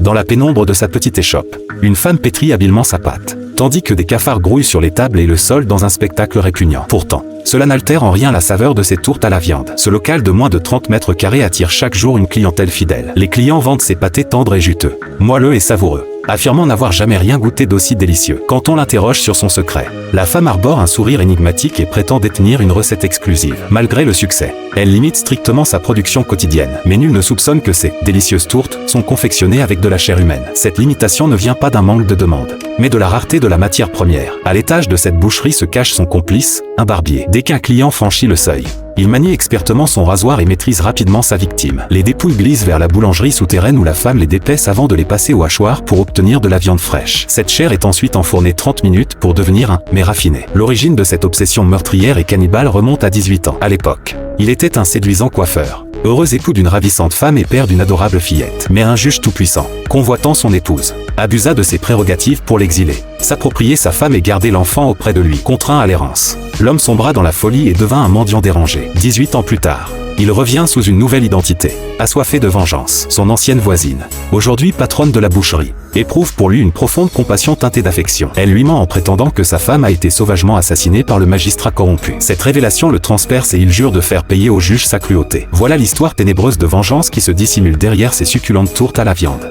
Dans la pénombre de sa petite échoppe, une femme pétrit habilement sa pâte, tandis que des cafards grouillent sur les tables et le sol dans un spectacle répugnant. Pourtant, cela n'altère en rien la saveur de ces tourtes à la viande. Ce local de moins de 30 mètres carrés attire chaque jour une clientèle fidèle. Les clients vendent ses pâtés tendres et juteux, moelleux et savoureux, affirmant n'avoir jamais rien goûté d'aussi délicieux. Quand on l'interroge sur son secret, la femme arbore un sourire énigmatique et prétend détenir une recette exclusive. Malgré le succès, elle limite strictement sa production quotidienne. Mais nul ne soupçonne que ces délicieuses tourtes sont confectionnées avec de la chair humaine. Cette limitation ne vient pas d'un manque de demande, mais de la rareté de la matière première. À l'étage de cette boucherie se cache son complice, un barbier. Dès qu'un client franchit le seuil, il manie expertement son rasoir et maîtrise rapidement sa victime. Les dépouilles glissent vers la boulangerie souterraine où la femme les dépaisse avant de les passer au hachoir pour obtenir de la viande fraîche. Cette chair est ensuite enfournée 30 minutes pour devenir un mais raffiné. L'origine de cette obsession meurtrière et cannibale remonte à 18 ans. À l'époque, il était un séduisant coiffeur, heureux époux d'une ravissante femme et père d'une adorable fillette. Mais un juge tout-puissant, convoitant son épouse, abusa de ses prérogatives pour l'exiler, s'approprier sa femme et garder l'enfant auprès de lui. Contraint à l'errance, l'homme sombra dans la folie et devint un mendiant dérangé. 18 ans plus tard, il revient sous une nouvelle identité, assoiffé de vengeance. Son ancienne voisine, aujourd'hui patronne de la boucherie, éprouve pour lui une profonde compassion teintée d'affection. Elle lui ment en prétendant que sa femme a été sauvagement assassinée par le magistrat corrompu. Cette révélation le transperce et il jure de faire payer au juge sa cruauté. Voilà l'histoire ténébreuse de vengeance qui se dissimule derrière ces succulentes tourtes à la viande.